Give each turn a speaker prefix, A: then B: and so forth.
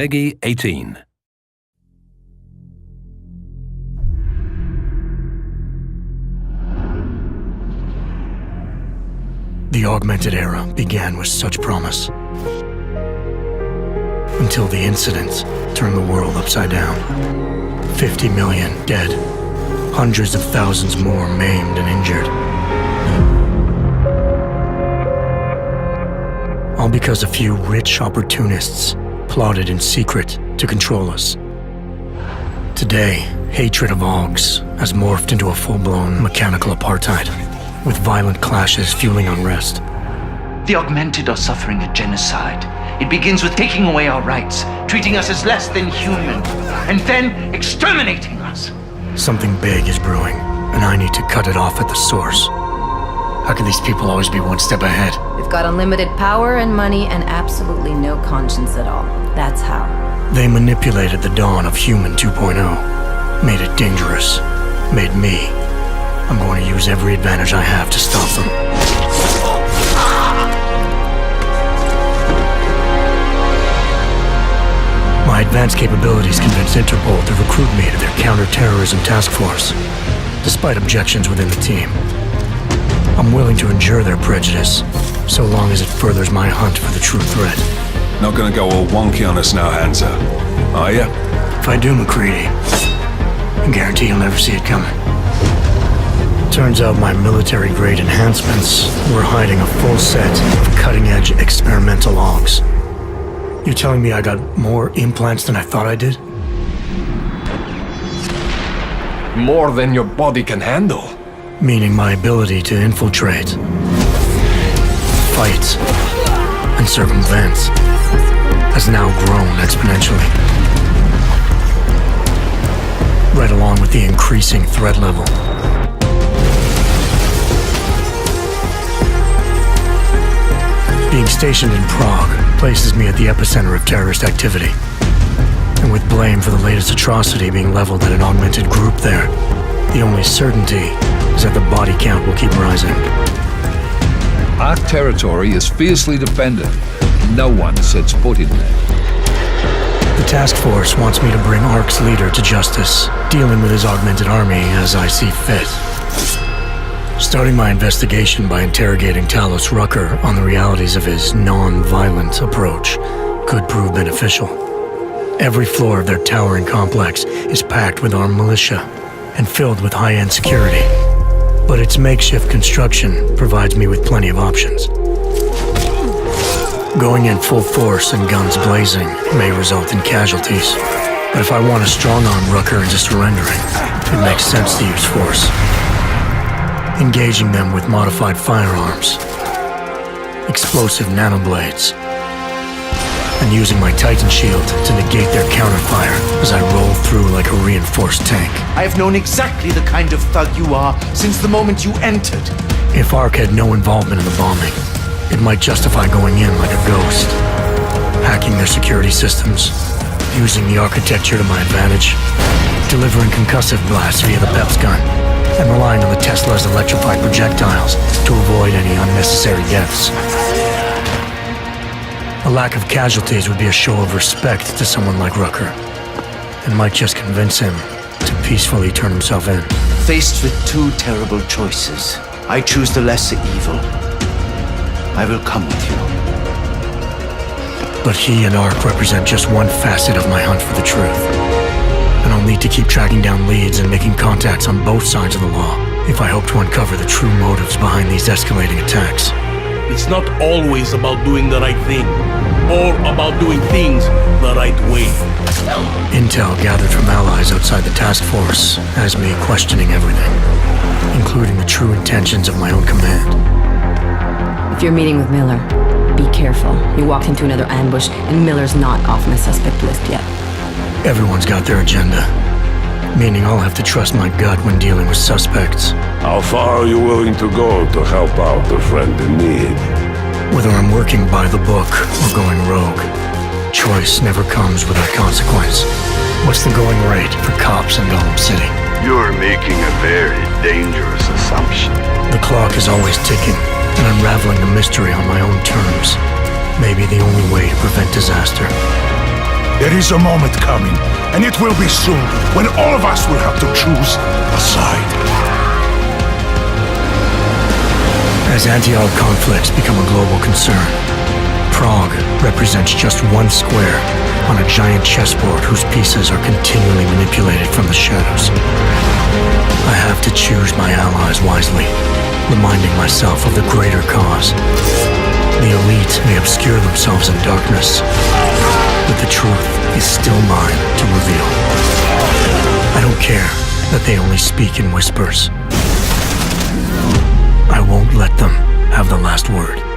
A: Peggy 18.
B: The augmented era began with such promise. Until the incident turned the world upside down. 50 million dead. Hundreds of thousands more maimed and injured. All because a few rich opportunists plotted in secret to control us. Today, hatred of Augs has morphed into a full-blown mechanical apartheid, with violent clashes fueling unrest.
C: The augmented are suffering a genocide. It begins with taking away our rights, treating us as less than human, and then exterminating us.
B: Something big is brewing, and I need to cut it off at the source. How can these people always be one step ahead?
D: They've got unlimited power and money and absolutely no conscience at all. That's how.
B: They manipulated the dawn of Human 2.0, made it dangerous, made me. I'm going to use every advantage I have to stop them. My advanced capabilities convinced Interpol to recruit me to their counter-terrorism task force, despite objections within the team. I'm willing to endure their prejudice, so long as it furthers my hunt for the true threat.
E: Not gonna go all wonky on us now, Hansa, are ya?
B: If I do, MacReady, I guarantee you'll never see it coming. Turns out my military-grade enhancements were hiding a full set of cutting-edge experimental logs. You telling me I got more implants than I thought I did?
F: More than your body can handle.
B: Meaning my ability to infiltrate, fight, and circumvent has now grown exponentially. Right along with the increasing threat level. Being stationed in Prague places me at the epicenter of terrorist activity. And with blame for the latest atrocity being leveled at an augmented group there, the only certainty is that the body count will keep rising.
G: Our territory is fiercely defended. No one sets foot in there.
B: The task force wants me to bring ARC's leader to justice, dealing with his augmented army as I see fit. Starting my investigation by interrogating Talos Rucker on the realities of his non-violent approach could prove beneficial. Every floor of their towering complex is packed with armed militia and filled with high-end security. But its makeshift construction provides me with plenty of options. Going in full force and guns blazing may result in casualties. But if I want to strong-arm Rucker into surrendering, it makes sense to use force. Engaging them with modified firearms, explosive nanoblades, and using my Titan shield to negate their counterfire as I roll through like a reinforced tank.
C: I have known exactly the kind of thug you are since the moment you entered.
B: If ARC had no involvement in the bombing, it might justify going in like a ghost, hacking their security systems, using the architecture to my advantage, delivering concussive blasts via the PEPS gun, and relying on the Tesla's electrified projectiles to avoid any unnecessary deaths. A lack of casualties would be a show of respect to someone like Rucker, and might just convince him to peacefully turn himself in.
C: Faced with two terrible choices, I choose the lesser evil. I will come with you.
B: But he and ARC represent just one facet of my hunt for the truth. And I'll need to keep tracking down leads and making contacts on both sides of the law if I hope to uncover the true motives behind these escalating attacks.
H: It's not always about doing the right thing, or about doing things the right way.
B: Intel gathered from allies outside the task force has me questioning everything, including the true intentions of my own command.
D: If you're meeting with Miller, be careful. You walked into another ambush, and Miller's not off my suspect list yet.
B: Everyone's got their agenda, meaning I'll have to trust my gut when dealing with suspects.
I: How far are you willing to go to help out a friend in need?
B: Whether I'm working by the book or going rogue, choice never comes without consequence. What's the going rate for cops in Gotham City?
I: You're making a very dangerous assumption.
B: The clock is always ticking, and unraveling the mystery on my own terms may be the only way to prevent disaster.
A: There is a moment coming, and it will be soon, when all of us will have to choose a side.
B: As anti-Ark conflicts become a global concern, Prague represents just one square on a giant chessboard whose pieces are continually manipulated from the shadows. I have to choose my allies wisely, reminding myself of the greater cause. The elite may obscure themselves in darkness, but the truth is still mine to reveal. I don't care that they only speak in whispers. I won't let them have the last word.